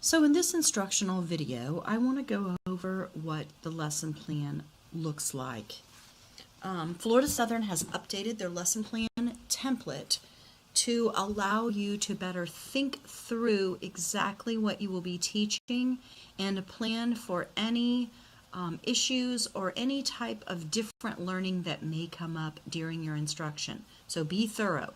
So in this instructional video, I want to go over what the lesson plan looks like. Florida Southern has updated their lesson plan template to allow you to better think through exactly what you will be teaching and to plan for any issues or any type of different learning that may come up during your instruction. So be thorough.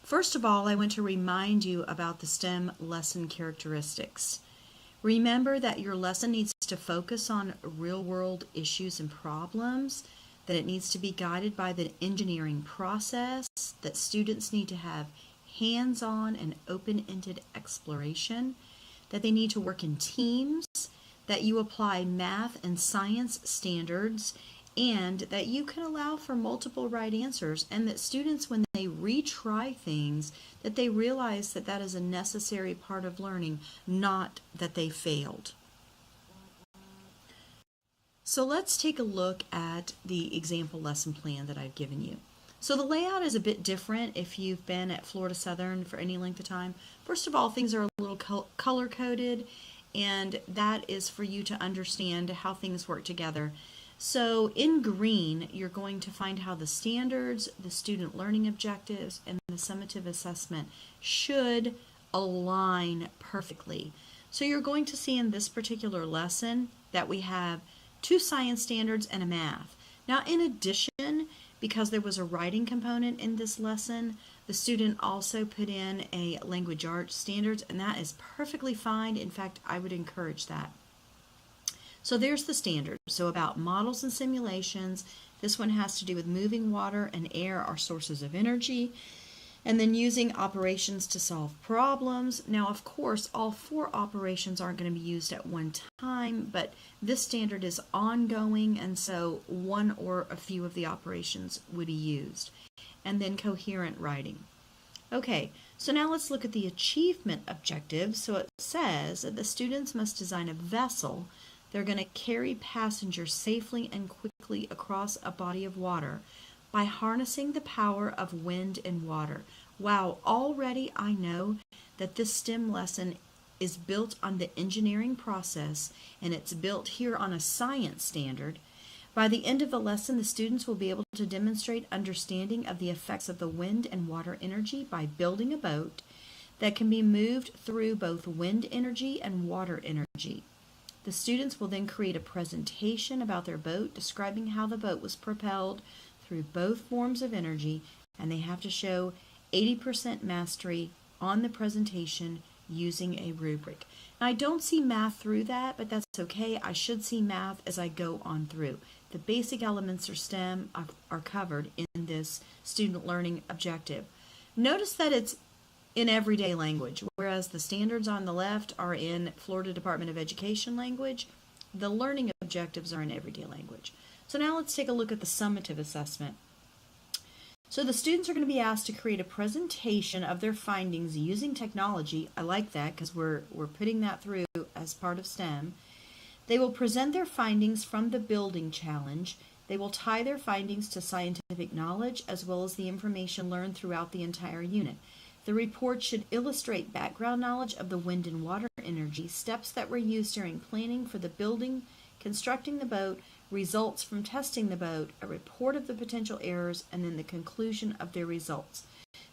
First of all, I want to remind you about the STEM lesson characteristics. Remember that your lesson needs to focus on real-world issues and problems, that it needs to be guided by the engineering process, that students need to have hands-on and open-ended exploration, that they need to work in teams, that you apply math and science standards, and that you can allow for multiple right answers, and that students, when they retry things, that they realize that that is a necessary part of learning, not that they failed. So let's take a look at the example lesson plan that I've given you. So the layout is a bit different if you've been at Florida Southern for any length of time. First of all, things are a little color-coded, and that is for you to understand how things work together. So in green, you're going to find how the standards, the student learning objectives, and the summative assessment should align perfectly. So you're going to see in this particular lesson that we have 2 science standards and a math. Now, in addition, because there was a writing component in this lesson, the student also put in a language arts standards, and that is perfectly fine. In fact, I would encourage that. So there's the standards. So about models and simulations, this one has to do with moving water and air are sources of energy, and then using operations to solve problems. Now, of course, all 4 operations aren't going to be used at one time, but this standard is ongoing, and so one or a few of the operations would be used. And then coherent writing. Okay, so now let's look at the achievement objectives. So it says that the students must design a vessel. They're going to carry passengers safely and quickly across a body of water by harnessing the power of wind and water. Wow, already I know that this STEM lesson is built on the engineering process, and it's built here on a science standard. By the end of the lesson, the students will be able to demonstrate understanding of the effects of the wind and water energy by building a boat that can be moved through both wind energy and water energy. The students will then create a presentation about their boat, describing how the boat was propelled through both forms of energy, and they have to show 80% mastery on the presentation using a rubric. Now, I don't see math through that, but that's okay. I should see math as I go on through. The basic elements of STEM are covered in this student learning objective. Notice that it's in everyday language, whereas the standards on the left are in Florida Department of Education language. The learning objectives are in everyday language. So now let's take a look at the summative assessment. So the students are going to be asked to create a presentation of their findings using technology. I like that because we're putting that through as part of STEM. They will present their findings from the building challenge. They will tie their findings to scientific knowledge as well as the information learned throughout the entire unit. The report should illustrate background knowledge of the wind and water energy, steps that were used during planning for the building, constructing the boat, results from testing the boat, a report of the potential errors, and then the conclusion of their results.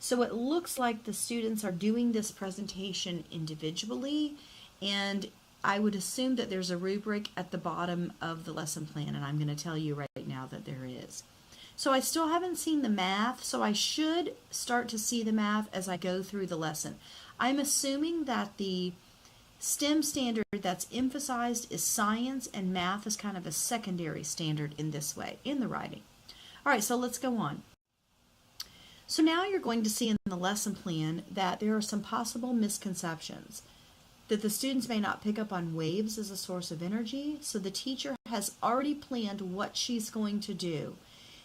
So it looks like the students are doing this presentation individually, and I would assume that there's a rubric at the bottom of the lesson plan, and I'm going to tell you right now that there is. So I still haven't seen the math, so I should start to see the math as I go through the lesson. I'm assuming that the STEM standard that's emphasized is science, and math is kind of a secondary standard in this way, in the writing. All right, so let's go on. So now you're going to see in the lesson plan that there are some possible misconceptions. That the students may not pick up on waves as a source of energy, so the teacher has already planned what she's going to do.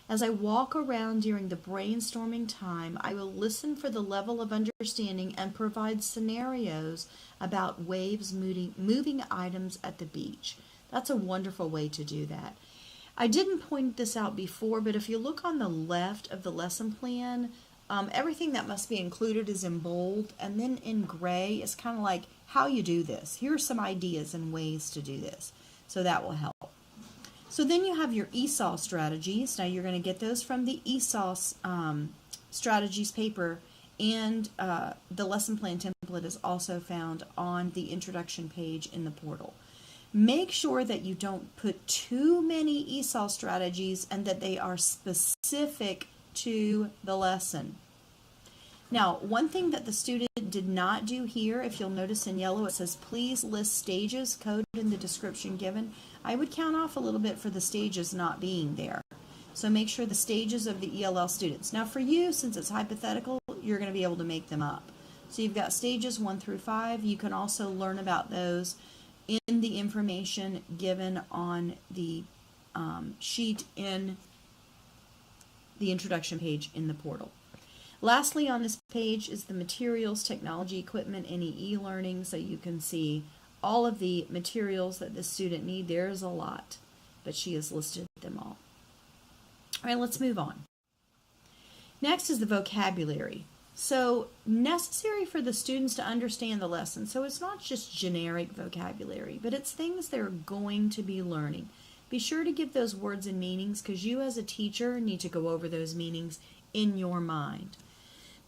As I walk around during the brainstorming time, I will listen for the level of understanding and provide scenarios about waves moving items at the beach. That's a wonderful way to do that. I didn't point this out before, but if you look on the left of the lesson plan, Everything that must be included is in bold, and then in gray is kind of like how you do this. Here are some ideas and ways to do this. So that will help. So then you have your ESOL strategies. Now you're going to get those from the ESOL strategies paper, and the lesson plan template is also found on the introduction page in the portal. Make sure that you don't put too many ESOL strategies and that they are specific to the lesson. Now, one thing that the student did not do here, if you'll notice in yellow, it says please list stages coded in the description given. I would count off a little bit for the stages not being there. So make sure the stages of the ELL students. Now for you, since it's hypothetical, you're going to be able to make them up. So you've got stages 1 through 5. You can also learn about those in the information given on the sheet in the introduction page in the portal. Lastly on this page is the materials, technology, equipment, any e-learning, so you can see all of the materials that the student need. There's a lot, but she has listed them all. All right, let's move on. Next is the vocabulary. So necessary for the students to understand the lesson. So it's not just generic vocabulary, but it's things they're going to be learning. Be sure to give those words and meanings because you as a teacher need to go over those meanings in your mind.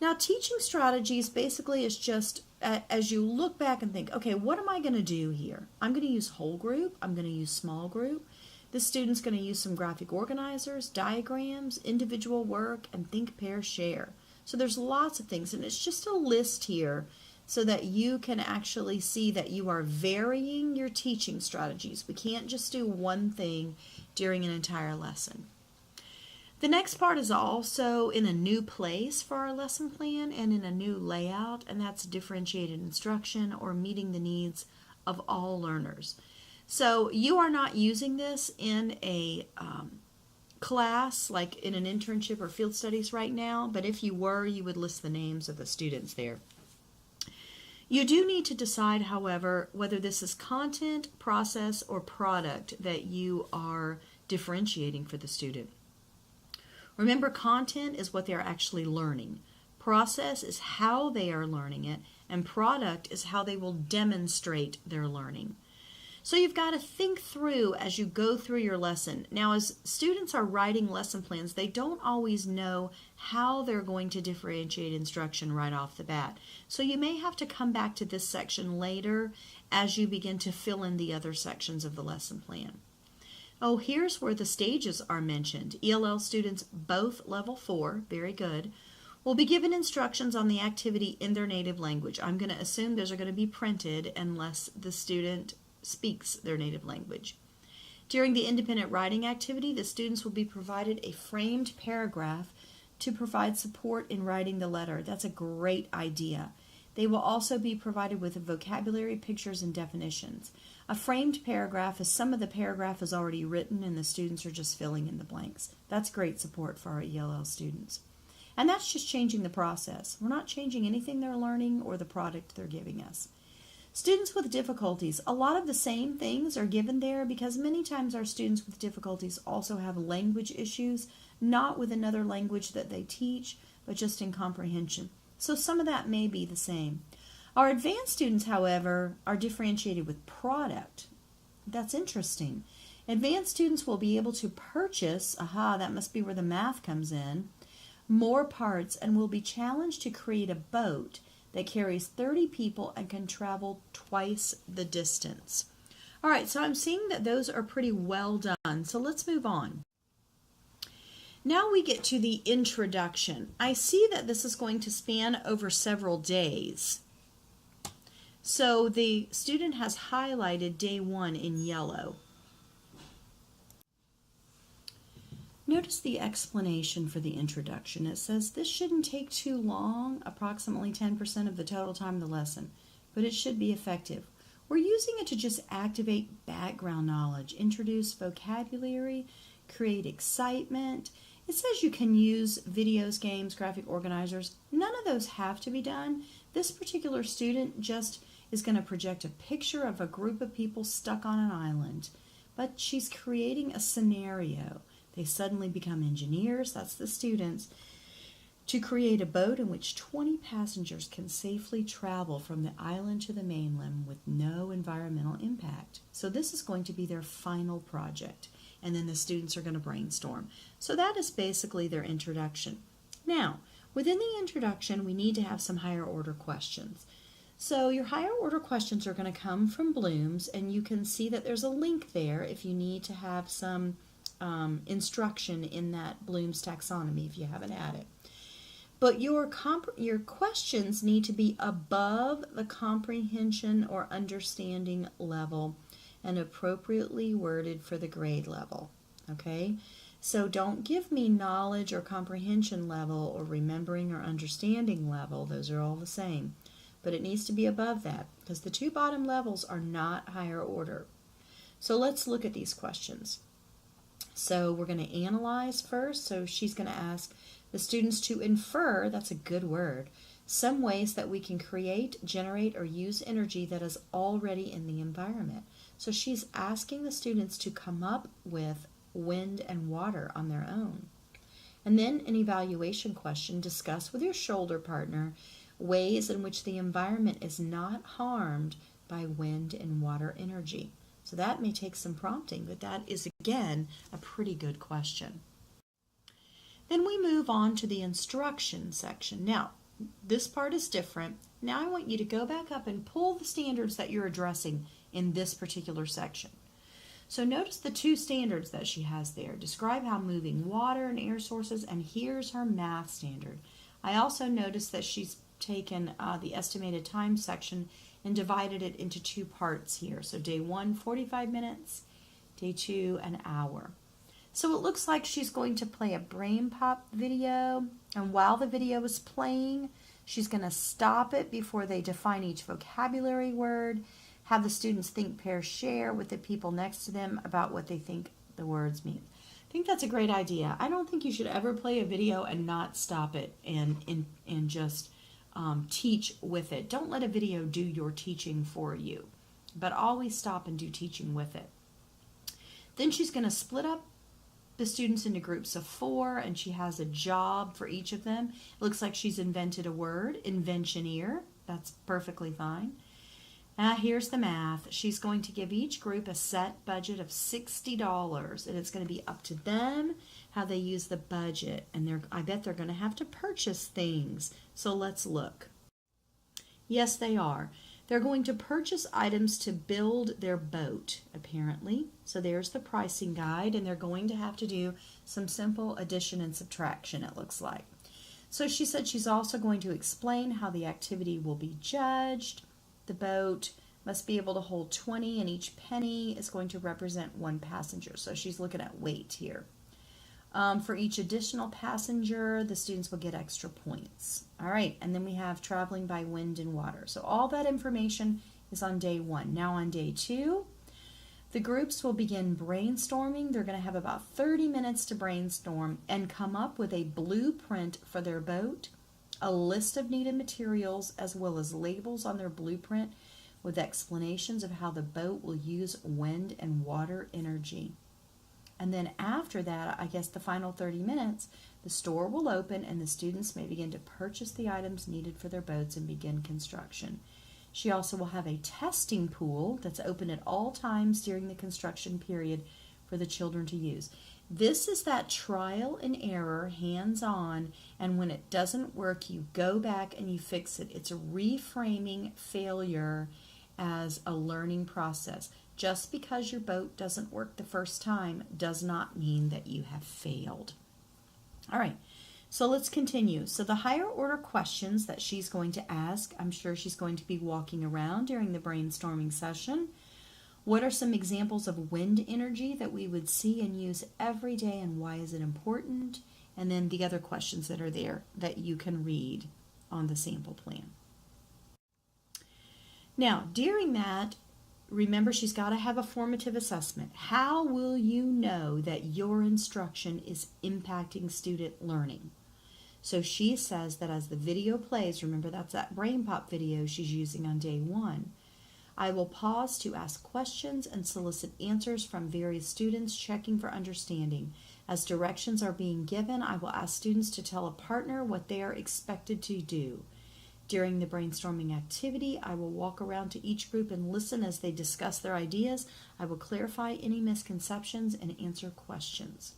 Now, teaching strategies basically is just as you look back and think, okay, what am I going to do here? I'm going to use whole group. I'm going to use small group. The student's going to use some graphic organizers, diagrams, individual work, and think, pair, share. So there's lots of things, and it's just a list here so that you can actually see that you are varying your teaching strategies. We can't just do one thing during an entire lesson. The next part is also in a new place for our lesson plan and in a new layout, and that's differentiated instruction or meeting the needs of all learners. So you are not using this in a class like in an internship or field studies right now, but if you were, you would list the names of the students there. You do need to decide, however, whether this is content, process, or product that you are differentiating for the student. Remember, content is what they're actually learning. Process is how they are learning it, and product is how they will demonstrate their learning. So you've got to think through as you go through your lesson. Now, as students are writing lesson plans, they don't always know how they're going to differentiate instruction right off the bat. So you may have to come back to this section later as you begin to fill in the other sections of the lesson plan. Oh, here's where the stages are mentioned. ELL students, both level 4, very good, will be given instructions on the activity in their native language. I'm going to assume those are going to be printed unless the student speaks their native language. During the independent writing activity, the students will be provided a framed paragraph to provide support in writing the letter. That's a great idea. They will also be provided with vocabulary, pictures, and definitions. A framed paragraph is some of the paragraph is already written and the students are just filling in the blanks. That's great support for our ELL students. And that's just changing the process. We're not changing anything they're learning or the product they're giving us. Students with difficulties, a lot of the same things are given there because many times our students with difficulties also have language issues, not with another language that they teach, but just in comprehension. So some of that may be the same. Our advanced students, however, are differentiated with product. That's interesting. Advanced students will be able to purchase, that must be where the math comes in, more parts and will be challenged to create a boat that carries 30 people and can travel twice the distance. All right, so I'm seeing that those are pretty well done. So let's move on. Now we get to the introduction. I see that this is going to span over several days. So the student has highlighted day 1 in yellow. Notice the explanation for the introduction. It says this shouldn't take too long, approximately 10% of the total time of the lesson, but it should be effective. We're using it to just activate background knowledge, introduce vocabulary, create excitement. It says you can use videos, games, graphic organizers. None of those have to be done. This particular student just is going to project a picture of a group of people stuck on an island, but she's creating a scenario. They suddenly become engineers, that's the students, to create a boat in which 20 passengers can safely travel from the island to the mainland with no environmental impact. So this is going to be their final project, and then the students are going to brainstorm. So that is basically their introduction. Now, within the introduction, we need to have some higher order questions. So your higher order questions are going to come from Bloom's, and you can see that there's a link there if you need to have some instruction in that Bloom's taxonomy if you haven't had it. But your questions need to be above the comprehension or understanding level and appropriately worded for the grade level. Okay? So don't give me knowledge or comprehension level or remembering or understanding level. Those are all the same. But it needs to be above that because the two bottom levels are not higher order. So let's look at these questions. So we're going to analyze first. So she's going to ask the students to infer, that's a good word, some ways that we can create, generate, or use energy that is already in the environment. So she's asking the students to come up with wind and water on their own. And then an evaluation question, discuss with your shoulder partner ways in which the environment is not harmed by wind and water energy. So that may take some prompting, but that is, again, a pretty good question. Then we move on to the instruction section. Now, this part is different. Now I want you to go back up and pull the standards that you're addressing in this particular section. So notice the two standards that she has there. Describe how moving water and air sources, and here's her math standard. I also noticed that she's taken the estimated time section and divided it into two parts here. So day 1, 45 minutes, day 2, an hour. So it looks like she's going to play a brain pop video, and while the video is playing, she's going to stop it before they define each vocabulary word, have the students think, pair, share with the people next to them about what they think the words mean. I think that's a great idea. I don't think you should ever play a video and not stop it and just teach with it. Don't let a video do your teaching for you, but always stop and do teaching with it. Then she's going to split up the students into groups of 4, and she has a job for each of them. It looks like she's invented a word, inventioneer. That's perfectly fine. Now here's the math. She's going to give each group a set budget of $60, and it's going to be up to them how they use the budget. And I bet they're going to have to purchase things. So let's look. Yes, they are. They're going to purchase items to build their boat, apparently. So there's the pricing guide, and they're going to have to do some simple addition and subtraction, it looks like. So she said she's also going to explain how the activity will be judged. The boat must be able to hold 20, and each penny is going to represent 1 passenger. So she's looking at weight here. For each additional passenger, the students will get extra points. All right, and then we have traveling by wind and water. So all that information is on day 1. Now on day 2, the groups will begin brainstorming. They're going to have about 30 minutes to brainstorm and come up with a blueprint for their boat, a list of needed materials, as well as labels on their blueprint with explanations of how the boat will use wind and water energy. And then after that, I guess the final 30 minutes, the store will open and the students may begin to purchase the items needed for their boats and begin construction. She also will have a testing pool that's open at all times during the construction period for the children to use. This is that trial and error, hands-on, and when it doesn't work, you go back and you fix it. It's reframing failure as a learning process. Just because your boat doesn't work the first time does not mean that you have failed. All right, so let's continue. So the higher order questions that she's going to ask, I'm sure she's going to be walking around during the brainstorming session. What are some examples of wind energy that we would see and use every day, and why is it important? And then the other questions that are there that you can read on the sample plan. Now, during that, remember, she's got to have a formative assessment. How will you know that your instruction is impacting student learning? So she says that as the video plays, remember that's that brain pop video she's using on day 1, I will pause to ask questions and solicit answers from various students, checking for understanding. As directions are being given, I will ask students to tell a partner what they are expected to do. During the brainstorming activity, I will walk around to each group and listen as they discuss their ideas. I will clarify any misconceptions and answer questions.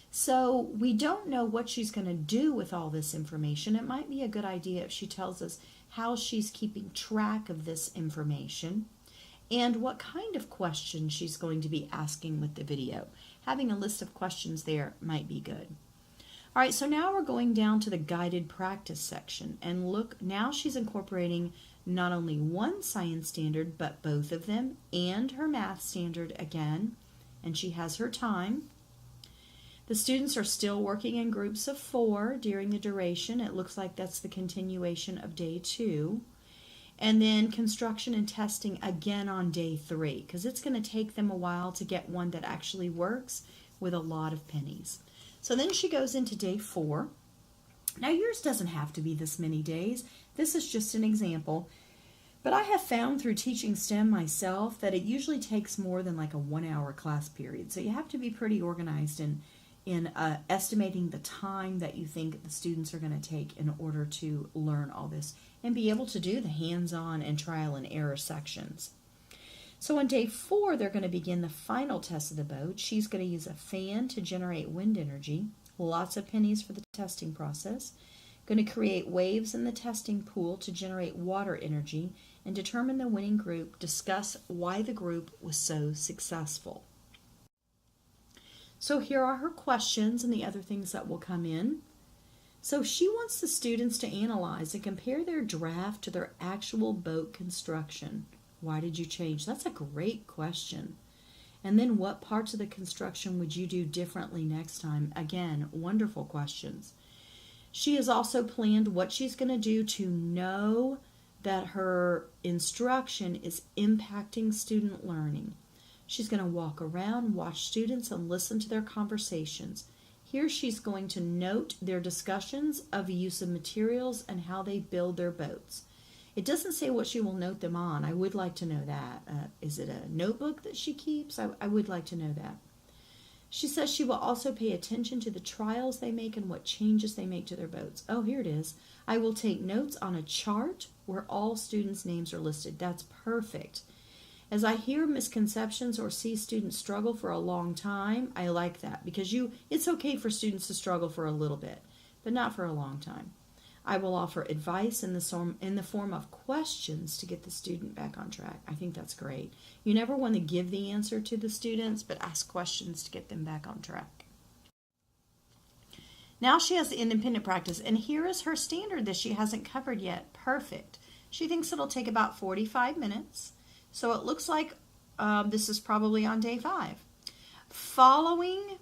So we don't know what she's going to do with all this information. It might be a good idea if she tells us how she's keeping track of this information and what kind of questions she's going to be asking with the video. Having a list of questions there might be good. All right, so now we're going down to the guided practice section, and look, now she's incorporating not only one science standard, but both of them, and her math standard again, and she has her time. The students are still working in groups of 4 during the duration. It looks like that's the continuation of day 2. And then construction and testing again on day 3, because it's going to take them a while to get one that actually works with a lot of pennies. So then she goes into day 4. Now yours doesn't have to be this many days. This is just an example. But I have found through teaching STEM myself that it usually takes more than like a 1-hour class period. So you have to be pretty organized in estimating the time that you think the students are going to take in order to learn all this and be able to do the hands-on and trial and error sections. So on day 4, they're going to begin the final test of the boat. She's going to use a fan to generate wind energy, lots of pennies for the testing process, going to create waves in the testing pool to generate water energy, and determine the winning group, discuss why the group was so successful. So here are her questions and the other things that will come in. So she wants the students to analyze and compare their draft to their actual boat construction. Why did you change? That's a great question. And then what parts of the construction would you do differently next time? Again, wonderful questions. She has also planned what she's going to do to know that her instruction is impacting student learning. She's going to walk around, watch students, and listen to their conversations. Here she's going to note their discussions of the use of materials and how they build their boats. It doesn't say what she will note them on. I would like to know that. Is it a notebook that she keeps? I would like to know that. She says she will also pay attention to the trials they make and what changes they make to their boats. Oh, here it is. I will take notes on a chart where all students' names are listed. That's perfect. As I hear misconceptions or see students struggle for a long time, I like that because it's okay for students to struggle for a little bit, but not for a long time. I will offer advice in the form of questions to get the student back on track. I think that's great. You never want to give the answer to the students, but ask questions to get them back on track. Now she has the independent practice, and here is her standard that she hasn't covered yet. Perfect. She thinks it'll take about 45 minutes. So it looks like this is probably on day 5. Following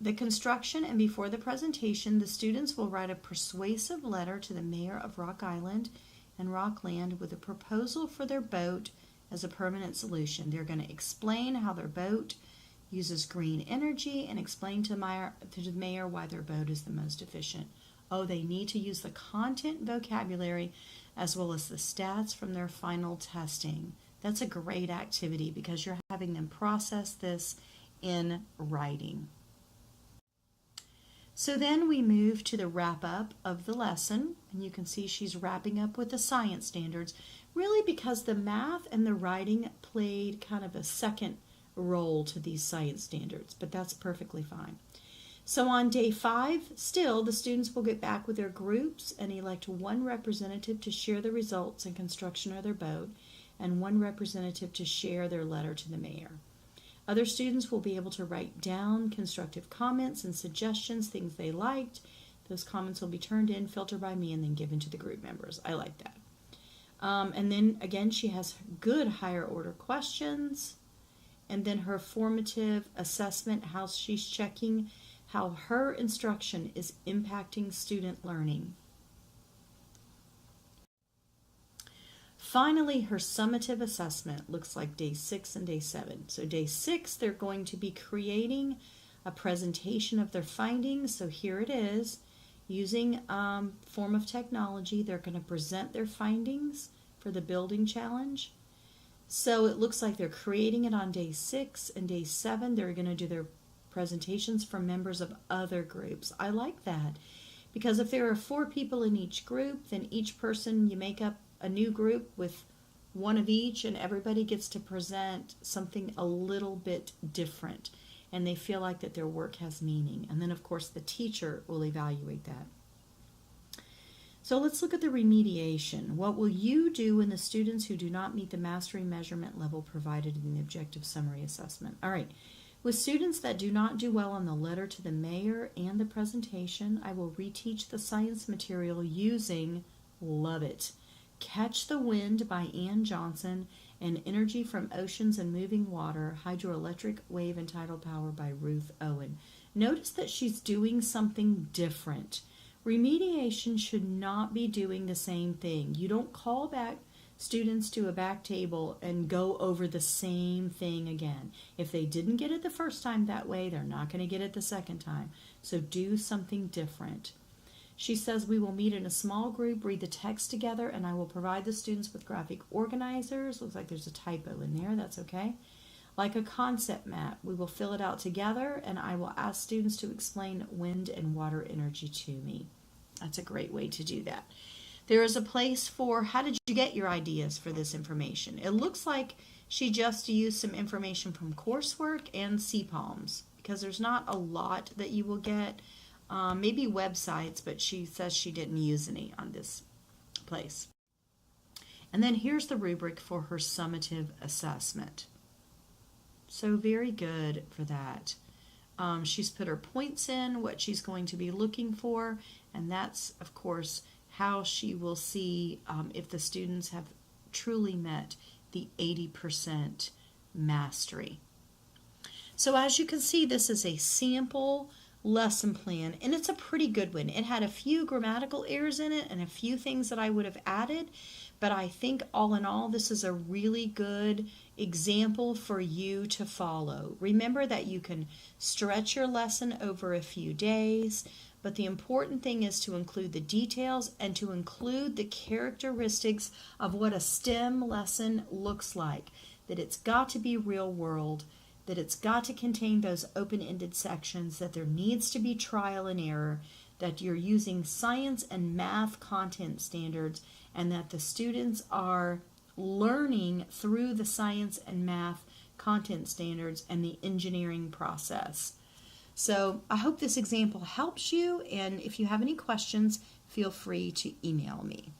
the construction and before the presentation, the students will write a persuasive letter to the mayor of Rock Island and Rockland with a proposal for their boat as a permanent solution. They're going to explain how their boat uses green energy and explain to the mayor why their boat is the most efficient. Oh, they need to use the content vocabulary as well as the stats from their final testing. That's a great activity because you're having them process this in writing. So then we move to the wrap-up of the lesson, and you can see she's wrapping up with the science standards, really because the math and the writing played kind of a second role to these science standards, but that's perfectly fine. So on day 5, still, the students will get back with their groups and elect one representative to share the results and construction of their boat, and one representative to share their letter to the mayor. Other students will be able to write down constructive comments and suggestions, things they liked. Those comments will be turned in, filtered by me, and then given to the group members. I like that. And then, again, she has good higher order questions. And then her formative assessment, how she's checking how her instruction is impacting student learning. Finally, her summative assessment looks like day 6 and day 7. So day 6, they're going to be creating a presentation of their findings. So here it is. Using form of technology, they're going to present their findings for the building challenge. So it looks like they're creating it on day 6 and day 7. They're going to do their presentations from members of other groups. I like that because if there are 4 people in each group, then each person, you make up a new group with one of each, and everybody gets to present something a little bit different, and they feel like that their work has meaning. And then, of course, the teacher will evaluate that. So let's look at the remediation. What will you do when the students who do not meet the mastery measurement level provided in the objective summary assessment? All right. With students that do not do well on the letter to the mayor and the presentation, I will reteach the science material using, love it, Catch the Wind by Ann Johnson and Energy from Oceans and Moving Water, Hydroelectric Wave and Tidal Power by Ruth Owen. Notice that she's doing something different. Remediation should not be doing the same thing. You don't call back students to a back table and go over the same thing again. If they didn't get it the first time that way, they're not going to get it the second time. So do something different. She says we will meet in a small group, read the text together, and I will provide the students with graphic organizers. Looks like there's a typo in there. That's okay. Like a concept map, we will fill it out together, and I will ask students to explain wind and water energy to me. That's a great way to do that. There is a place for how did you get your ideas for this information. It looks like she just used some information from coursework and CPALMs because there's not a lot that you will get. Maybe websites, but she says she didn't use any on this place. And then here's the rubric for her summative assessment. So very good for that. She's put her points in, what she's going to be looking for, and that's, of course, how she will see if the students have truly met the 80% mastery. So as you can see, this is a sample lesson plan, and it's a pretty good one. It had a few grammatical errors in it and a few things that I would have added, but I think all in all, this is a really good example for you to follow. Remember that you can stretch your lesson over a few days, but the important thing is to include the details and to include the characteristics of what a STEM lesson looks like, that it's got to be real world, that it's got to contain those open-ended sections, that there needs to be trial and error, that you're using science and math content standards, and that the students are learning through the science and math content standards and the engineering process. So I hope this example helps you, and if you have any questions, feel free to email me.